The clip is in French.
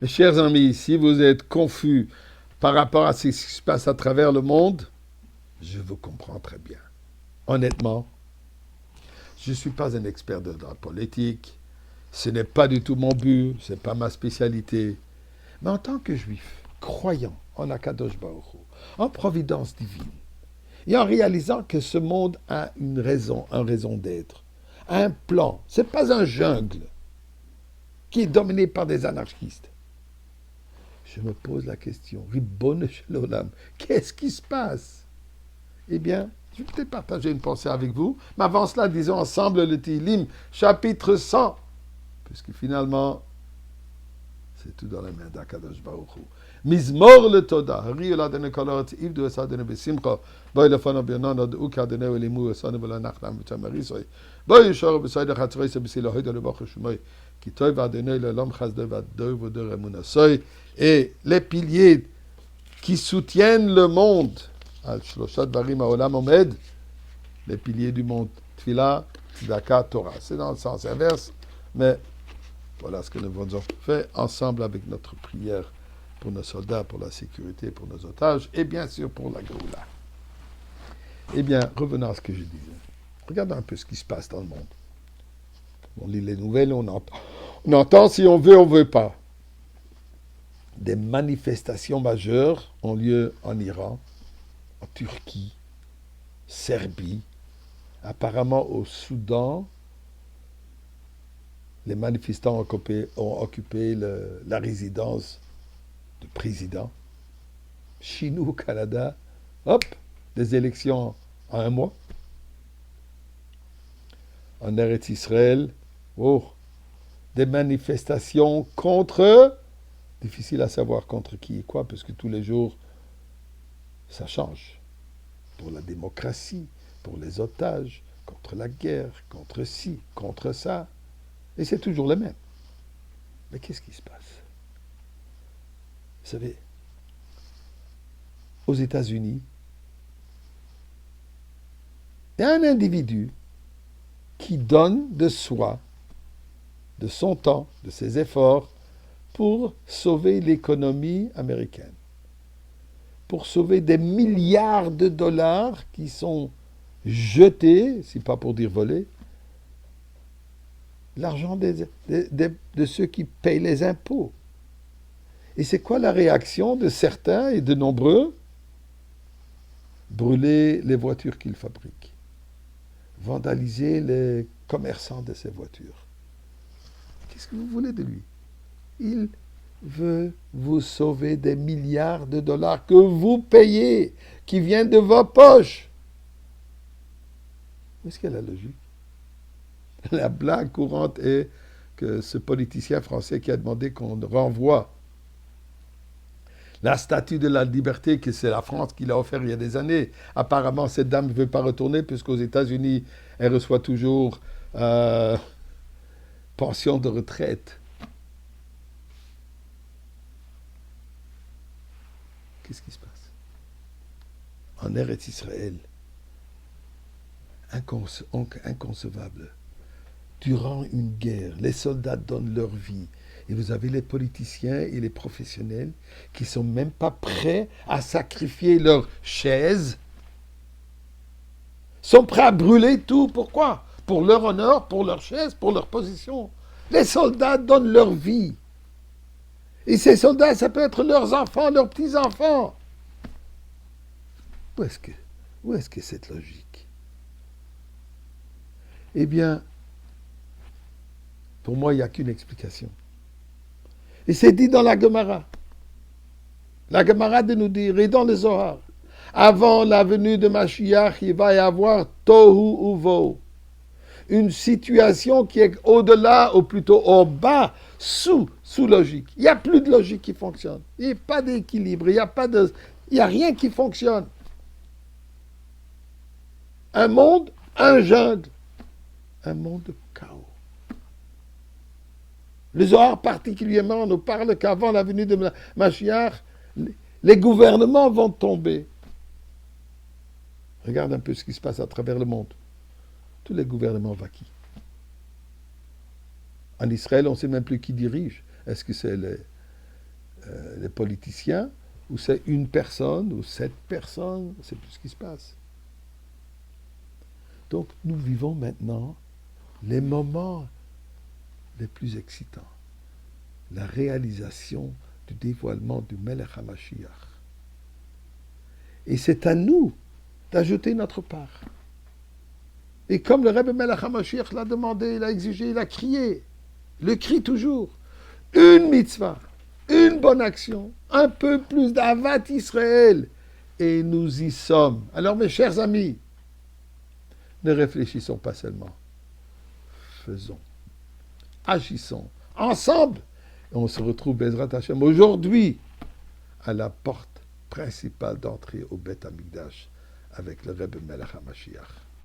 Mes chers amis, si vous êtes confus par rapport à ce qui se passe à travers le monde, je vous comprends très bien. Honnêtement, je ne suis pas un expert de la politique. Ce n'est pas du tout mon but, ce n'est pas ma spécialité. Mais en tant que juif, croyant en Akadosh Baruch Hu, en providence divine, et en réalisant que ce monde a une raison d'être, a un plan, ce n'est pas un jungle qui est dominé par des anarchistes. Je me pose la question, Ribbon Shalom, qu'est-ce qui se passe? Eh bien, je vais peut-être partager une pensée avec vous, mais avant cela, disons ensemble le Tehillim, chapitre 100, puisque finalement, c'est tout dans la main d'Akadosh Baruch Hu. Mizmor le Toda, Hari Oladene Kolot, Ivdu Esadene Besimcha, Boy Lefana Bionan, Od Ukadene Elimu, Esane Velanachlam, Vitamarissoi, Boy Yishor Besaide Chatzroi, Sebisila Hoyda Lebach Shumoy, Kitoy Vadene Lelam Chazde Vadoy Vodor Emunasoy, et les piliers qui soutiennent le monde, Al Shloshat Varim Haolam Omed, les piliers du monde, Tfila, Tzedaka, Torah. C'est dans le sens inverse, mais voilà ce que nous avons fait ensemble avec notre prière pour nos soldats, pour la sécurité, pour nos otages, et bien sûr pour la Géoula. Eh bien, revenons à ce que je disais. Regardons un peu ce qui se passe dans le monde. On lit les nouvelles, on entend si on veut pas. Des manifestations majeures ont lieu en Iran, en Turquie, Serbie, apparemment au Soudan. Les manifestants ont occupé la résidence du président. Chez nous, au Canada, hop, des élections en un mois. En Eretz Israël, oh, des manifestations contre, difficile à savoir contre qui et quoi, parce que tous les jours, ça change. Pour la démocratie, pour les otages, contre la guerre, contre ci, contre ça. Et c'est toujours le même. Mais qu'est-ce qui se passe? Vous savez, aux États-Unis, il y a un individu qui donne de soi, de son temps, de ses efforts, pour sauver l'économie américaine, pour sauver des milliards de dollars qui sont jetés, si pas pour dire volés, l'argent de ceux qui payent les impôts. Et c'est quoi la réaction de certains et de nombreux? Brûler les voitures qu'ils fabriquent, vandaliser les commerçants de ces voitures. Qu'est-ce que vous voulez de lui? Il veut vous sauver des milliards de dollars que vous payez, qui viennent de vos poches. Est-ce qu'il y a la logique? La blague courante est que ce politicien français qui a demandé qu'on renvoie la statue de la liberté, que c'est la France qui l'a offert il y a des années. Apparemment, cette dame ne veut pas retourner, puisqu'aux États-Unis, elle reçoit toujours pension de retraite. Qu'est-ce qui se passe? En Eretz Israël, inconcevable. Durant une guerre, les soldats donnent leur vie. Et vous avez les politiciens et les professionnels qui ne sont même pas prêts à sacrifier leur chaise, sont prêts à brûler tout. Pourquoi? Pour leur honneur, pour leur chaise, pour leur position. Les soldats donnent leur vie. Et ces soldats, ça peut être leurs enfants, leurs petits-enfants. Où est-ce que cette logique? Eh bien, pour moi, il n'y a qu'une explication. Et c'est dit dans la Gemara. La Gemara de nous dire, et dans le Zohar, avant la venue de Mashiach, il va y avoir Tohu Uvo. Une situation qui est au-delà, ou plutôt au bas, sous logique. Il n'y a plus de logique qui fonctionne. Il n'y a pas d'équilibre, il n'y a rien qui fonctionne. Un monde, un jungle. Un monde de chaos. Le Zohar particulièrement nous parle qu'avant la venue de Mashiach, les gouvernements vont tomber. Regarde un peu ce qui se passe à travers le monde. Tous les gouvernements vacillent. En Israël, on ne sait même plus qui dirige. Est-ce que c'est les politiciens, ou c'est une personne, ou 7 personnes, c'est plus ce qui se passe. Donc nous vivons maintenant les moments les plus excitants. La réalisation du dévoilement du Melech HaMashiach. Et c'est à nous d'ajouter notre part. Et comme le Rebbe Melech HaMashiach l'a demandé, l'a exigé, il a crié, le crie toujours, une mitzvah, une bonne action, un peu plus d'Avat Israël, et nous y sommes. Alors mes chers amis, ne réfléchissons pas seulement, faisons, agissons, ensemble, et on se retrouve, Bezrat Hashem, aujourd'hui, à la porte principale d'entrée au Beth Amikdash, avec le Rebbe Melech HaMashiach.